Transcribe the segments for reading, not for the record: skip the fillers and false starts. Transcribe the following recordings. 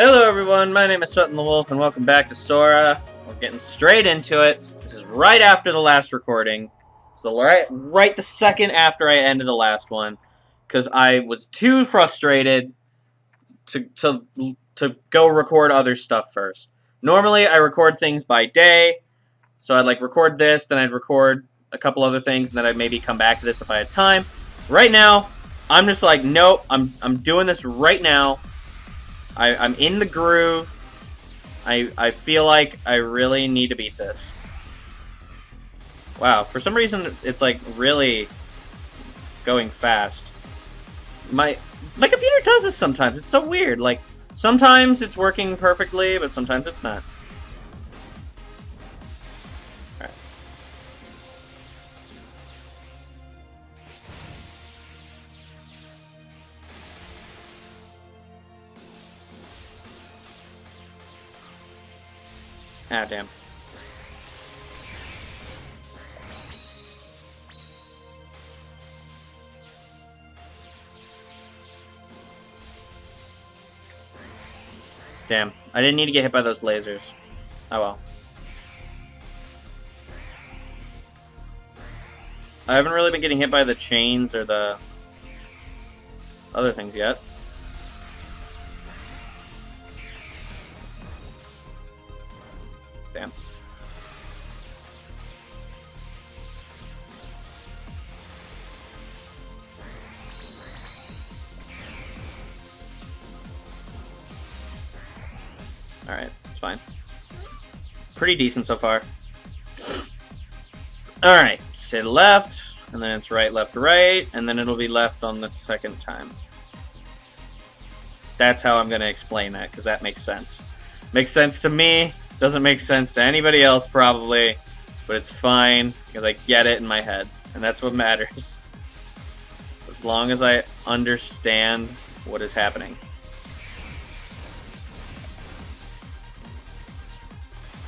Hello everyone, my name is Sutton the Wolf, and welcome back to Sora. We're getting straight into it. This is right after the last recording. So right the second after I ended the last one. Because I was too frustrated to go record other stuff first. Normally I record things by day. So I'd like record this, then I'd record a couple other things, and then I'd maybe come back to this if I had time. Right now, I'm just like, nope, I'm doing this right now. I'm in the groove. I feel like I really need to beat this. Wow, for some reason it's like really going fast. My computer does this sometimes. It's so weird. Like sometimes it's working perfectly, but sometimes it's not. Alright. Ah, damn. Damn. I didn't need to get hit by those lasers. Oh well. I haven't really been getting hit by the chains or the other things yet. Damn. Alright, it's fine. Pretty decent so far. Alright, say left, and then it's right, left, right, and then it'll be left on the second time. That's how I'm going to explain that, because that makes sense. Makes sense to me, doesn't make sense to anybody else probably, but it's fine, because I get it in my head, and that's what matters. As long as I understand what is happening.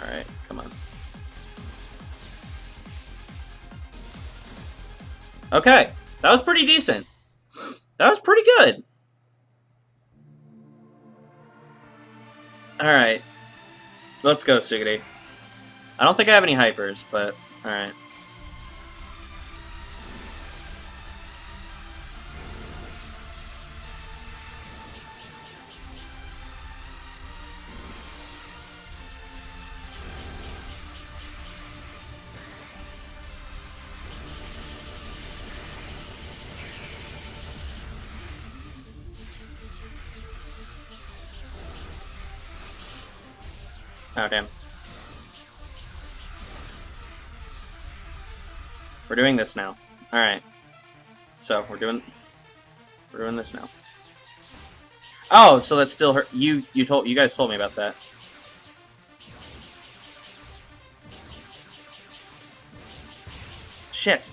Alright, come on. Okay, that was pretty decent. That was pretty good. Alright. Let's go, Sugity. I don't think I have any hypers, but alright. Oh, damn. We're doing this now. Alright. So, we're doing this now. Oh, so that's still hurt. You guys told me about that. Shit.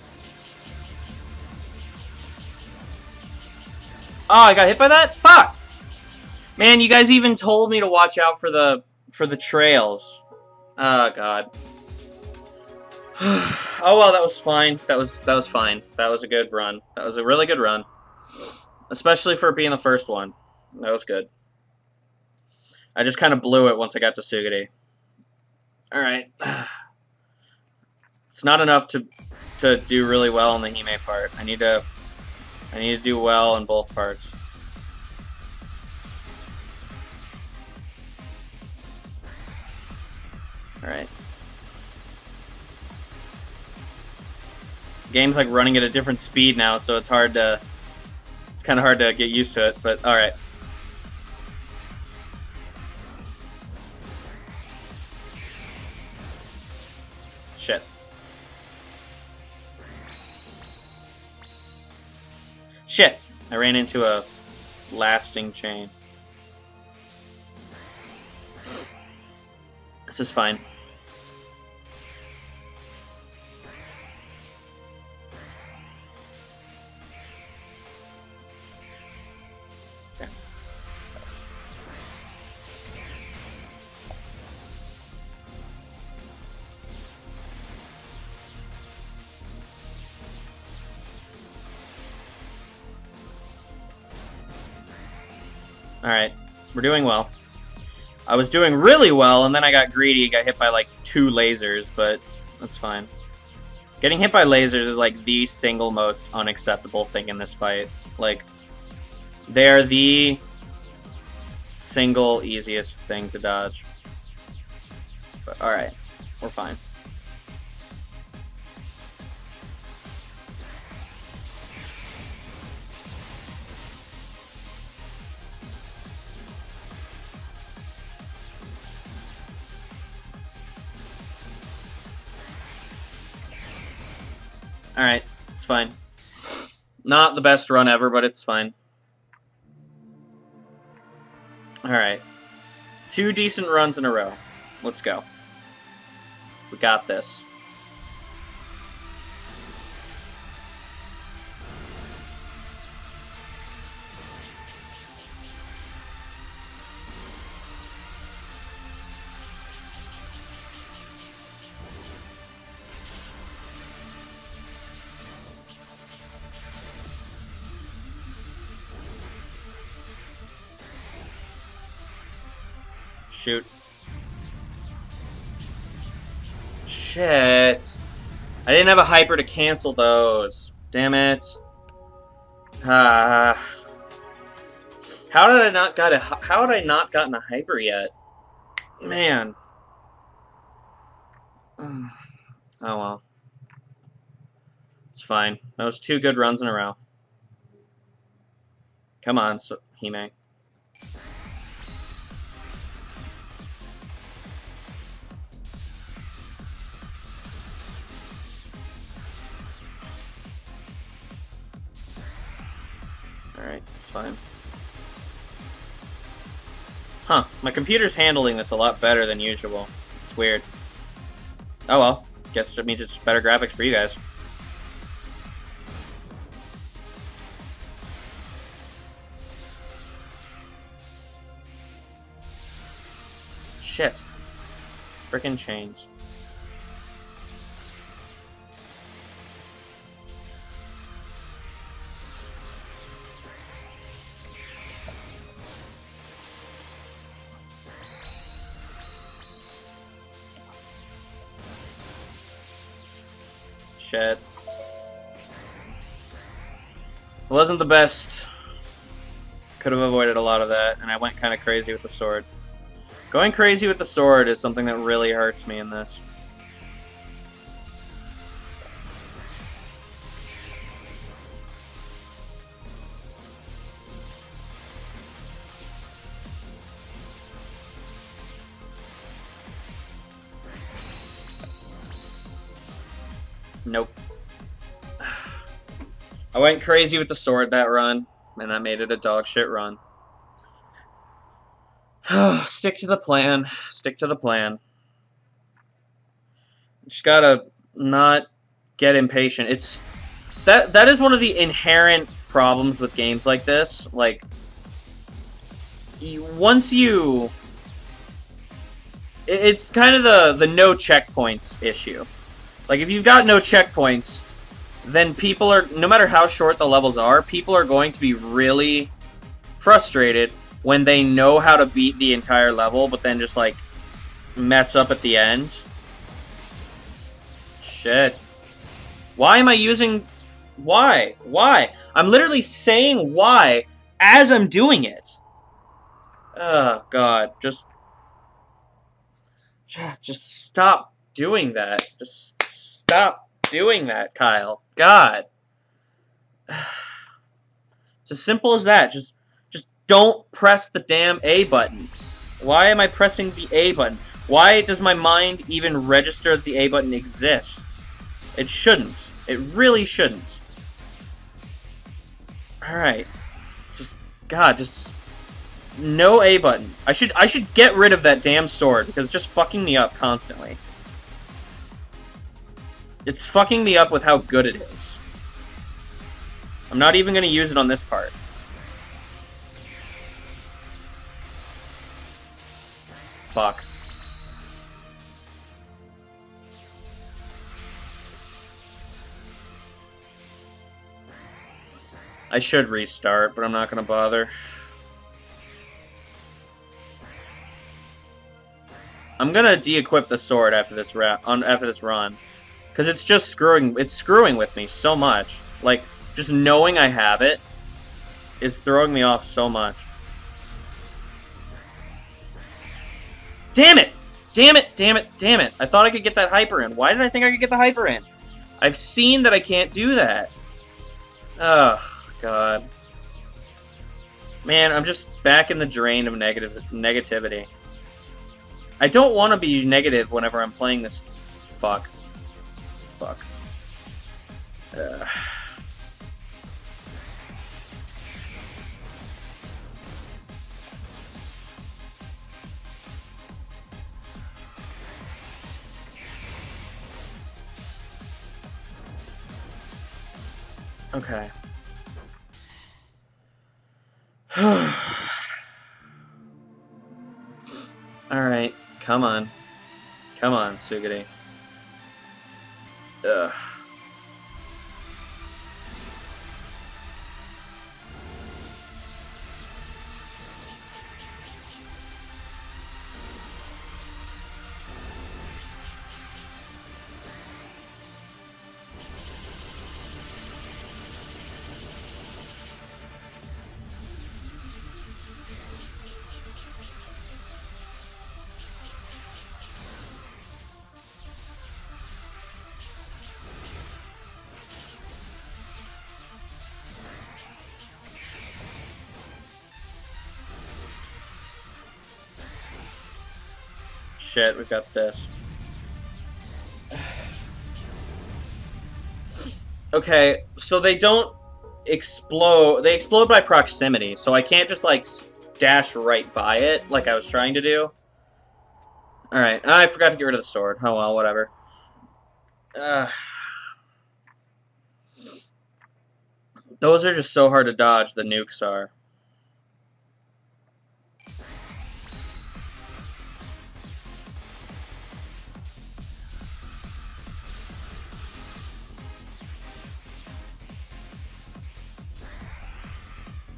Oh, I got hit by that? Fuck! Man, you guys even told me to watch out for the trails. Oh god. Oh well, that was fine. That was fine. That was a good run. That was a really good run. Especially for being the first one. That was good. I just kind of blew it once I got to Sugity. Alright. It's not enough to do really well in the Hime part. I need to do well in both parts. Alright. The game's like running at a different speed now, so it's kind of hard to get used to it, but alright. Shit. Shit! I ran into a lasting chain. This is fine. Okay. Alright, we're doing well. I was doing really well, and then I got greedy, got hit by like 2 lasers, but that's fine. Getting hit by lasers is like the single most unacceptable thing in this fight. Like, they're the single easiest thing to dodge. But alright, we're fine. Alright, it's fine. Not the best run ever, but it's fine. Alright. 2 decent runs in a row. Let's go. We got this. Shoot. Shit. I didn't have a hyper to cancel those. Damn it. How did I not gotten a hyper yet? Man. Oh well. It's fine. That was 2 good runs in a row. Come on, so Hime. Alright, it's fine. Huh, my computer's handling this a lot better than usual. It's weird. Oh well, guess it means it's better graphics for you guys. Shit. Frickin' chains. Shit. It wasn't the best. Could have avoided a lot of that, and I went kind of crazy with the sword. Going crazy with the sword is something that really hurts me in this. Nope. I went crazy with the sword that run, and that made it a dog shit run. Stick to the plan. Stick to the plan. Just gotta not get impatient. It's that is one of the inherent problems with games like this. Like, once you, it's kind of the no checkpoints issue. Like, if you've got no checkpoints, then people are, no matter how short the levels are, people are going to be really frustrated when they know how to beat the entire level, but then just, like, mess up at the end. Shit. Why am I using... Why? Why? I'm literally saying why as I'm doing it. Oh, God. Just stop doing that. Just stop doing that, Kyle. God. It's as simple as that. Just don't press the damn A button. Why am I pressing the A button? Why does my mind even register that the A button exists? It shouldn't. It really shouldn't. Alright. Just no A button. I should get rid of that damn sword because it's just fucking me up constantly. It's fucking me up with how good it is. I'm not even going to use it on this part. Fuck. I should restart, but I'm not going to bother. I'm gonna de-equip the sword after this run, because it's just screwing with me so much. Like, just knowing I have it is throwing me off so much. Damn it! Damn it! Damn it! Damn it! I thought I could get that hyper in. Why did I think I could get the hyper in? I've seen that I can't do that. Oh, God. Man, I'm just back in the drain of negativity. I don't want to be negative whenever I'm playing this. Fuck. Fuck. Okay. Alright, come on. Come on, Sugity. Ugh. Shit, we got this. Okay, so they don't explode. They explode by proximity, so I can't just, like, dash right by it like I was trying to do. Alright, I forgot to get rid of the sword. Oh well, whatever. Those are just so hard to dodge, the nukes are.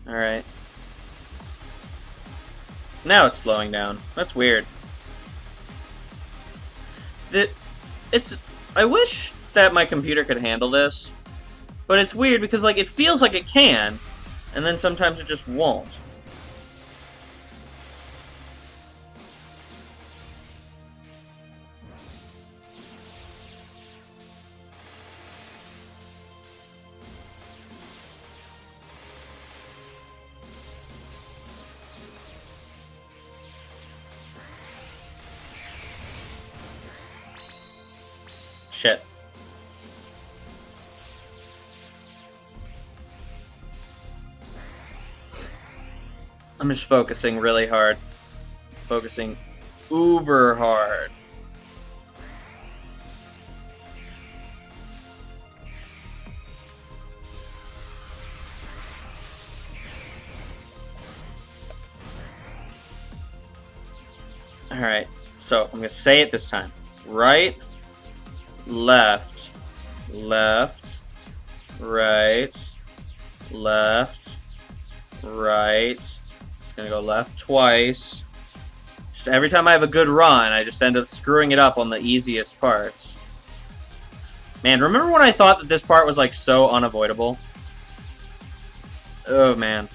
Alright. Now it's slowing down. That's weird. I wish that my computer could handle this, but it's weird because, like, it feels like it can, and then sometimes it just won't. Shit. I'm just focusing really hard. Focusing uber hard. Alright, so I'm gonna say it this time. Right, left, left, right, left, right. It's gonna go left twice. Just every time I have a good run, I just end up screwing it up on the easiest parts. Man, remember when I thought that this part was, like, so unavoidable? Oh, man.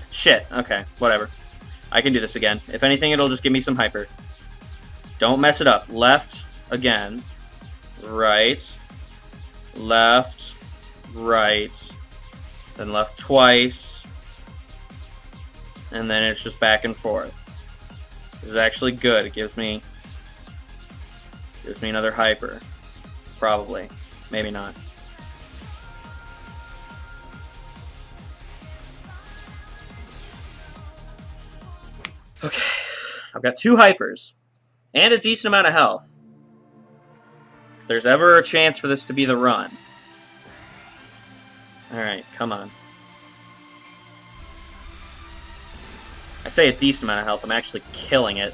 Shit, okay, whatever. I can do this again. If anything, it'll just give me some hyper. Don't mess it up. Left, again. Right. Left. Right. Then left twice. And then it's just back and forth. This is actually good. It gives me another hyper. Probably. Maybe not. Okay, I've got 2 hypers, and a decent amount of health. If there's ever a chance for this to be the run. Alright, come on. I say a decent amount of health, I'm actually killing it.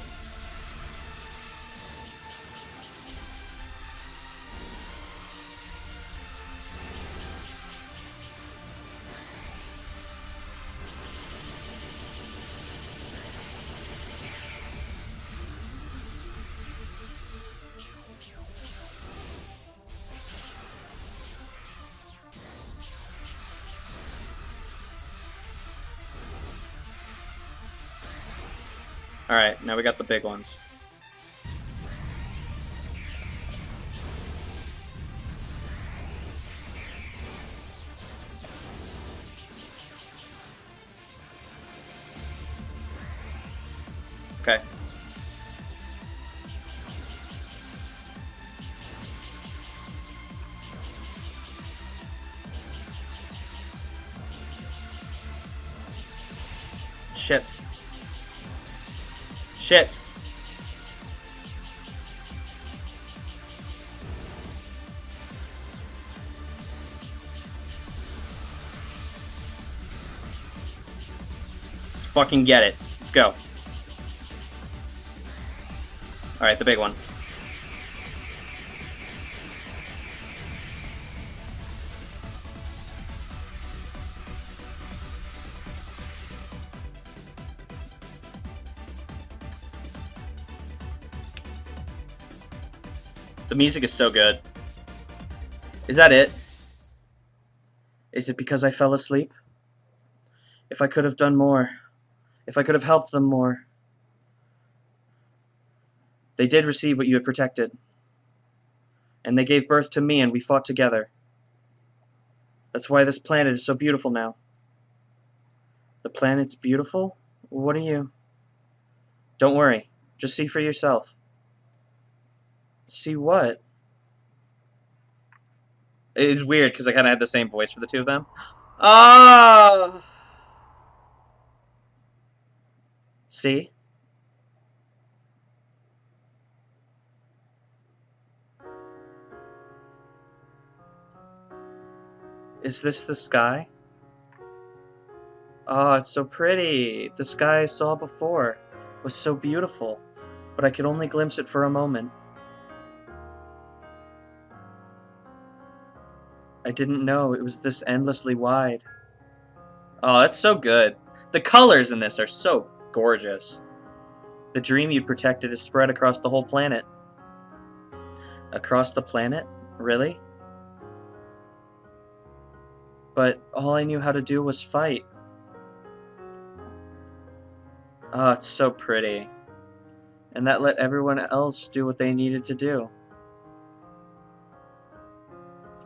Alright, now we got the big ones. Okay. Shit. Shit. Fucking get it. Let's go. Alright, the big one. The music is so good. Is that it? Is it because I fell asleep? If I could have done more. If I could have helped them more. They did receive what you had protected. And they gave birth to me and we fought together. That's why this planet is so beautiful now. The planet's beautiful? What are you? Don't worry. Just see for yourself. See what? It is weird because I kind of had the same voice for the two of them. Ah! See? Is this the sky? Oh, it's so pretty. The sky I saw before was so beautiful, but I could only glimpse it for a moment. I didn't know it was this endlessly wide. Oh, that's so good. The colors in this are so gorgeous. The dream you protected is spread across the whole planet. Across the planet? Really? But all I knew how to do was fight. Oh, it's so pretty. And that let everyone else do what they needed to do.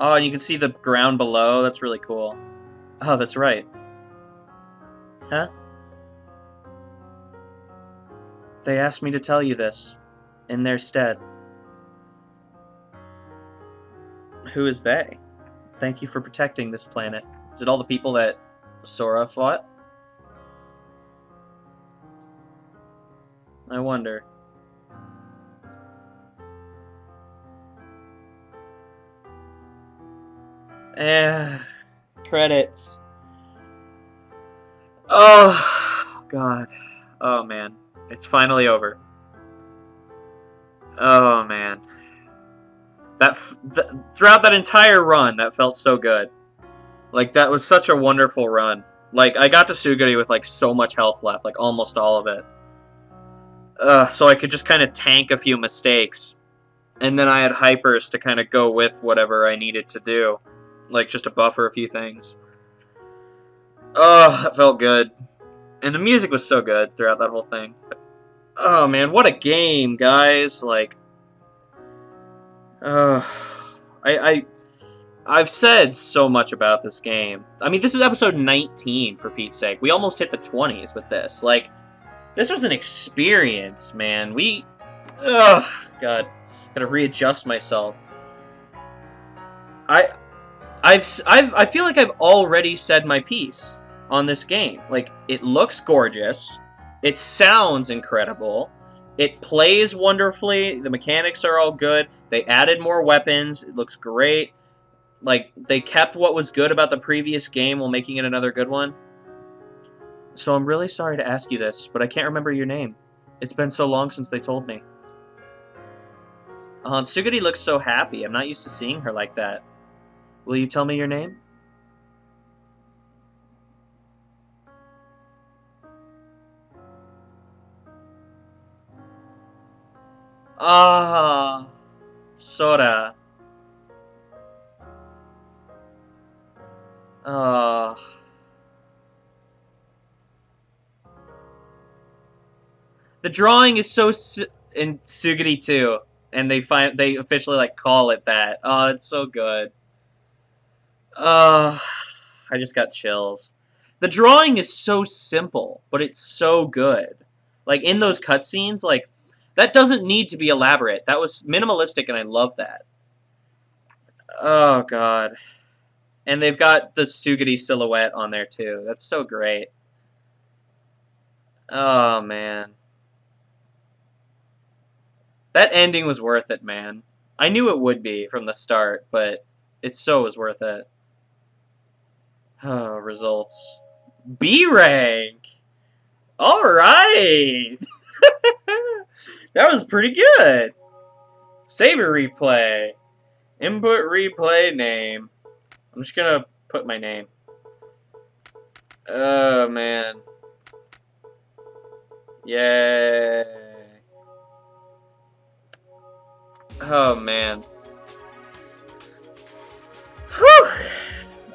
Oh, and you can see the ground below. That's really cool. Oh, that's right. Huh? They asked me to tell you this, in their stead. Who is they? Thank you for protecting this planet. Is it all the people that Sora fought? I wonder. Credits. Oh, God. Oh, man. It's finally over. Oh, man. Throughout that entire run, that felt so good. Like, that was such a wonderful run. Like, I got to Suguri with, like, so much health left. Like, almost all of it. So I could just kind of tank a few mistakes. And then I had hypers to kind of go with whatever I needed to do. Like, just to buffer a few things. Oh, that felt good. And the music was so good throughout that whole thing. Oh, man, what a game, guys. Like, I've said so much about this game. I mean, this is episode 19, for Pete's sake. We almost hit the 20s with this. Like, this was an experience, man. God. Gotta readjust myself. I feel like I've already said my piece on this game. Like, it looks gorgeous. It sounds incredible. It plays wonderfully. The mechanics are all good. They added more weapons. It looks great. Like, they kept what was good about the previous game while making it another good one. So I'm really sorry to ask you this, but I can't remember your name. It's been so long since they told me. Suguri looks so happy. I'm not used to seeing her like that. Will you tell me your name? Ah, Sora. Ah. The drawing is so in Suguri too, and they officially like call it that. Oh, it's so good. I just got chills. The drawing is so simple, but it's so good. Like in those cutscenes, like that doesn't need to be elaborate. That was minimalistic, and I love that. Oh god. And they've got the Suguri silhouette on there too. That's so great. Oh man. That ending was worth it, man. I knew it would be from the start, but it so was worth it. Oh, results. B rank! Alright! That was pretty good! Saber replay. Input replay name. I'm just gonna put my name. Oh, man. Yay. Oh, man. Whew!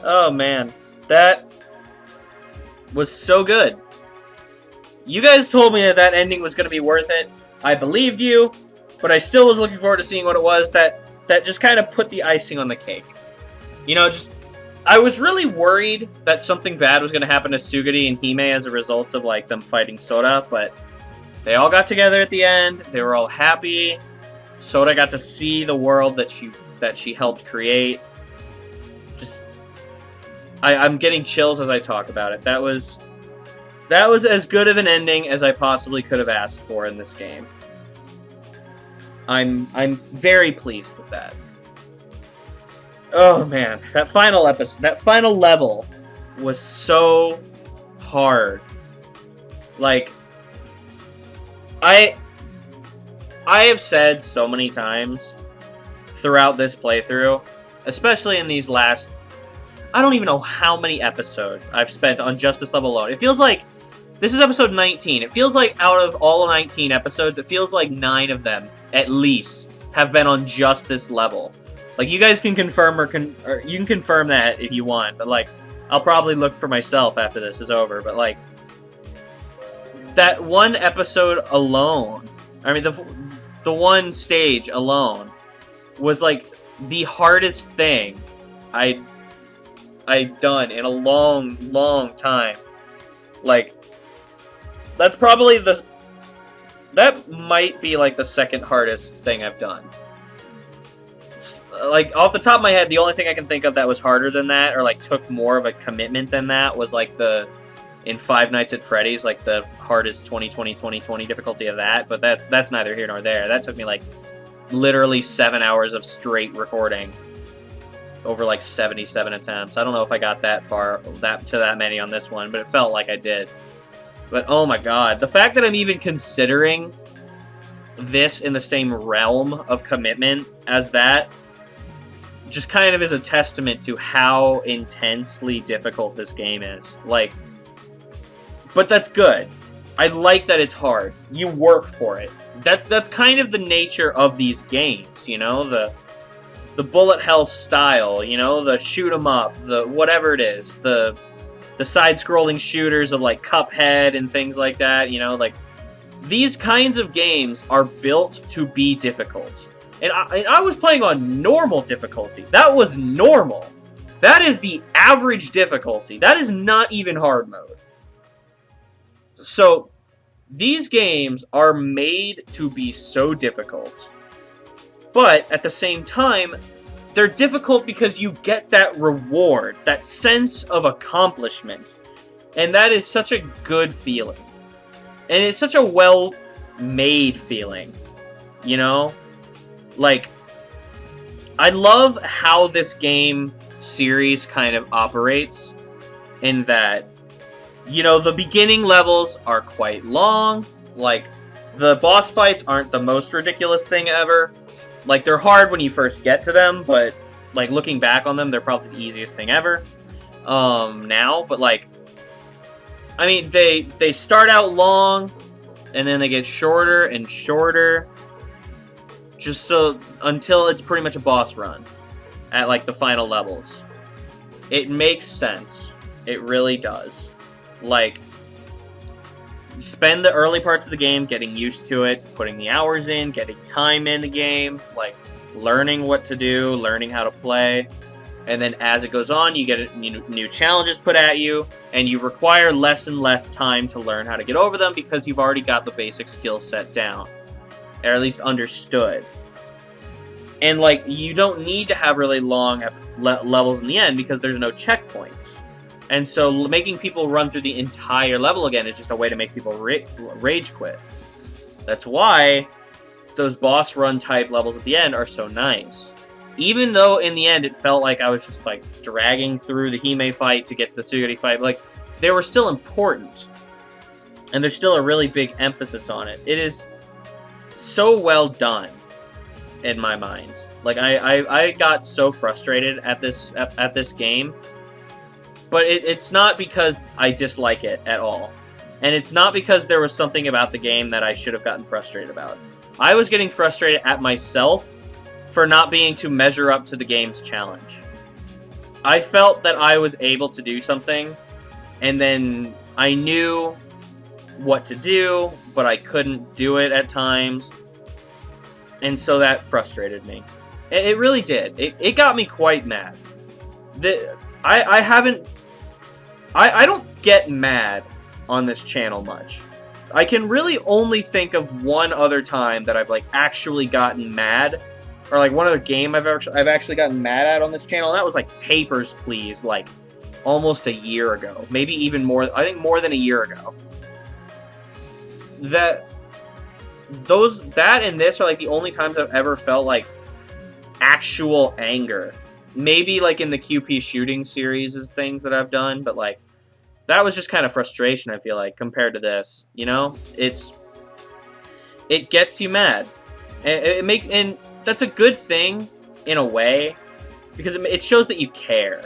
Oh, man. That was so good. You guys told me that that ending was going to be worth it. I believed you, but I still was looking forward to seeing what it was. That just kind of put the icing on the cake. You know, I was really worried that something bad was going to happen to Suguri and Hime as a result of, like, them fighting Sora, but they all got together at the end. They were all happy. Sora got to see the world that she helped create. I'm getting chills as I talk about it. That was as good of an ending as I possibly could have asked for in this game. I'm very pleased with that. Oh man, that final episode, that final level was so hard. Like, I have said so many times throughout this playthrough, especially in these last, I don't even know how many episodes I've spent on just this level alone. It feels like, this is episode 19. It feels like out of all 19 episodes, it feels like 9 of them, at least, have been on just this level. Like, you guys can confirm or you can confirm that if you want, but, like, I'll probably look for myself after this is over, but, like, that one episode alone, I mean, the one stage alone was, like, the hardest thing I'd done in a long, long time. Like, that's probably that might be, like, the second hardest thing I've done. Like, off the top of my head, the only thing I can think of that was harder than that, or, like, took more of a commitment than that, was, like, in Five Nights at Freddy's, like, the hardest 20/20/20/20 difficulty of that, but that's neither here nor there. That took me, like, literally 7 hours of straight recording over, like, 77 attempts. I don't know if I got that far, to that many on this one, but it felt like I did. But, oh my god, the fact that I'm even considering this in the same realm of commitment as that just kind of is a testament to how intensely difficult this game is. Like, but that's good. I like that it's hard. You work for it. That's kind of the nature of these games, you know? The bullet hell style, you know? The shoot 'em up, the whatever it is. The side-scrolling shooters of, like, Cuphead and things like that, you know? Like, these kinds of games are built to be difficult. And I was playing on normal difficulty. That was normal. That is the average difficulty. That is not even hard mode. So, these games are made to be so difficult. But, at the same time, they're difficult because you get that reward, that sense of accomplishment. And that is such a good feeling. And it's such a well-made feeling, you know? Like, I love how this game series kind of operates in that, you know, the beginning levels are quite long. Like, the boss fights aren't the most ridiculous thing ever. Like, they're hard when you first get to them, but, like, looking back on them, they're probably the easiest thing ever now. But, like, I mean, they start out long, and then they get shorter and shorter, just so until it's pretty much a boss run at, like, the final levels. It makes sense. It really does. Like, spend the early parts of the game getting used to it, putting the hours in, getting time in the game, like, learning what to do, learning how to play, and then as it goes on, you get new challenges put at you, and you require less and less time to learn how to get over them because you've already got the basic skill set down, or at least understood. And, like, you don't need to have really long levels in the end because there's no checkpoints. And so making people run through the entire level again is just a way to make people rage quit. That's why those boss run type levels at the end are so nice. Even though in the end it felt like I was just, like, dragging through the Hime fight to get to the Suguri fight, like, they were still important. And there's still a really big emphasis on it. It is so well done, in my mind. Like, I got so frustrated at this game. But it's not because I dislike it at all. And it's not because there was something about the game that I should have gotten frustrated about. I was getting frustrated at myself for not being able to measure up to the game's challenge. I felt that I was able to do something, and then I knew what to do, but I couldn't do it at times. And so that frustrated me. It really did. It got me quite mad. I don't get mad on this channel much. I can really only think of one other time that I've, like, actually gotten mad, or, like, one other game I've actually gotten mad at on this channel, and that was, like, Papers, Please, like, almost a year ago. Maybe even more, I think more than a year ago. That and this are, like, the only times I've ever felt, like, actual anger. Maybe, like, in the QP shooting series is things that I've done, but, like, that was just kind of frustration, I feel like, compared to this, you know? It gets you mad. And that's a good thing, in a way, because it shows that you care.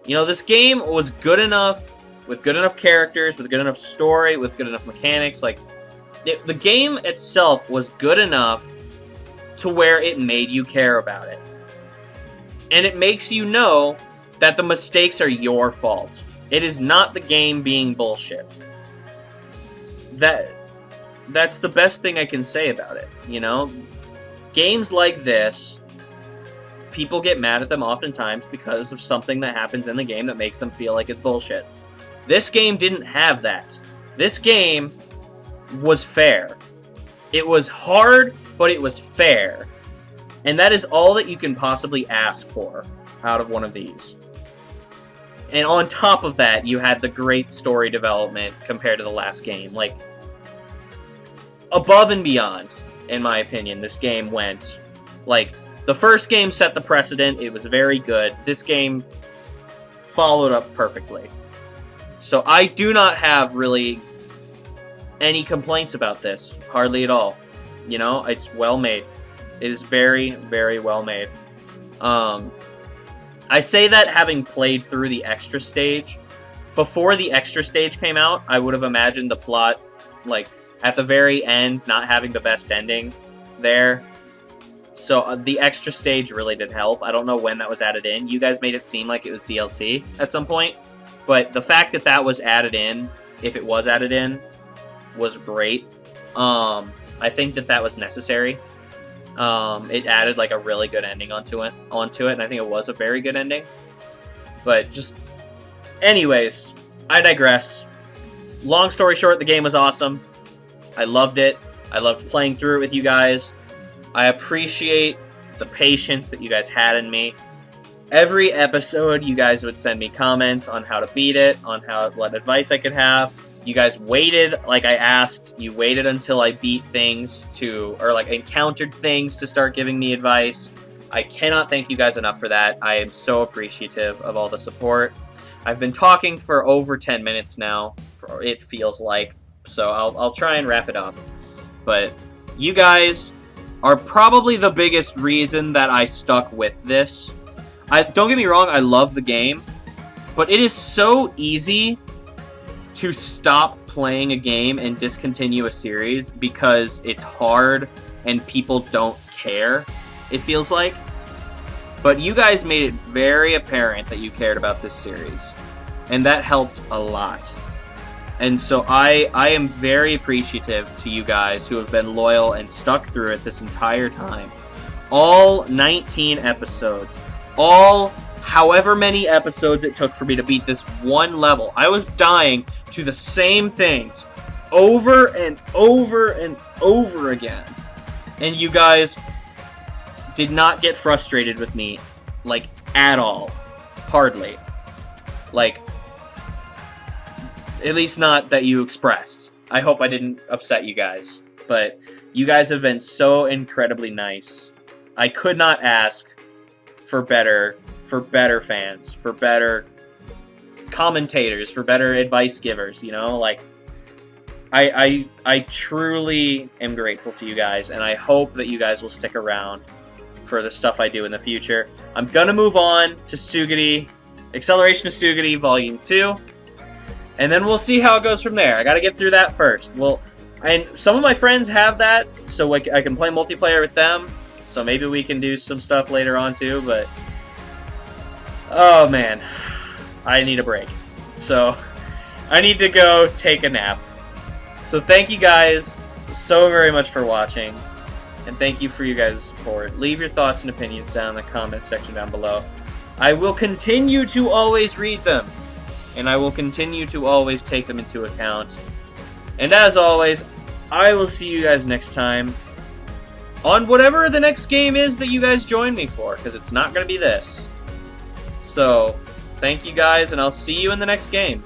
You know, this game was good enough, with good enough characters, with good enough story, with good enough mechanics, like, the game itself was good enough to where it made you care about it. And it makes you know that the mistakes are your fault. It is not the game being bullshit. That's the best thing I can say about it, you know? Games like this, people get mad at them oftentimes because of something that happens in the game that makes them feel like it's bullshit. This game didn't have that. This game was fair. It was hard, but it was fair. And that is all that you can possibly ask for out of one of these. And on top of that, you had the great story development compared to the last game. Like, above and beyond, in my opinion, this game went. Like, the first game set the precedent. It was very good. This game followed up perfectly. So I do not have really any complaints about this. Hardly at all. You know, it's well made. It is very, very well made. I say that having played through the extra stage. Before the extra stage came out, I would have imagined the plot, like, at the very end, not having the best ending there. So the extra stage really did help. I don't know when that was added in. You guys made it seem like it was DLC at some point. But the fact that that was added in, if it was added in, was great. I think that was necessary. It added, like, a really good ending onto it, and I think it was a very good ending. But just, anyways, I digress. Long story short, the game was awesome. I loved it. I loved playing through it with you guys. I appreciate the patience that you guys had in me. Every episode, you guys would send me comments on how to beat it, on what advice I could have. You guys waited, like I asked, you waited until I beat things or, like, encountered things to start giving me advice. I cannot thank you guys enough for that. I am so appreciative of all the support. I've been talking for over 10 minutes now, it feels like, so I'll try and wrap it up. But you guys are probably the biggest reason that I stuck with this. Don't get me wrong, I love the game, but it is so easy to stop playing a game and discontinue a series because it's hard and people don't care, it feels like. But you guys made it very apparent that you cared about this series, and that helped a lot. And so I am very appreciative to you guys who have been loyal and stuck through it this entire time. All 19 episodes. All however many episodes it took for me to beat this one level. I was dying to the same things over and over and over again. And you guys did not get frustrated with me, like, at all. Hardly. Like, at least not that you expressed. I hope I didn't upset you guys. But you guys have been so incredibly nice. I could not ask for better fans, for better commentators, for better advice givers, you know? Like, I truly am grateful to you guys, and I hope that you guys will stick around for the stuff I do in the future. I'm gonna move on to Sugity, Acceleration of Sugity Volume 2, and then we'll see how it goes from there. I gotta get through that first. Well, and some of my friends have that, so I can play multiplayer with them, so maybe we can do some stuff later on too, but oh man, I need a break. So I need to go take a nap. So thank you guys so very much for watching, and thank you for you guys' support. Leave your thoughts and opinions down in the comment section down below. I will continue to always read them, and I will continue to always take them into account. And as always, I will see you guys next time on whatever the next game is that you guys join me for, because it's not going to be this. So, thank you guys, and I'll see you in the next game.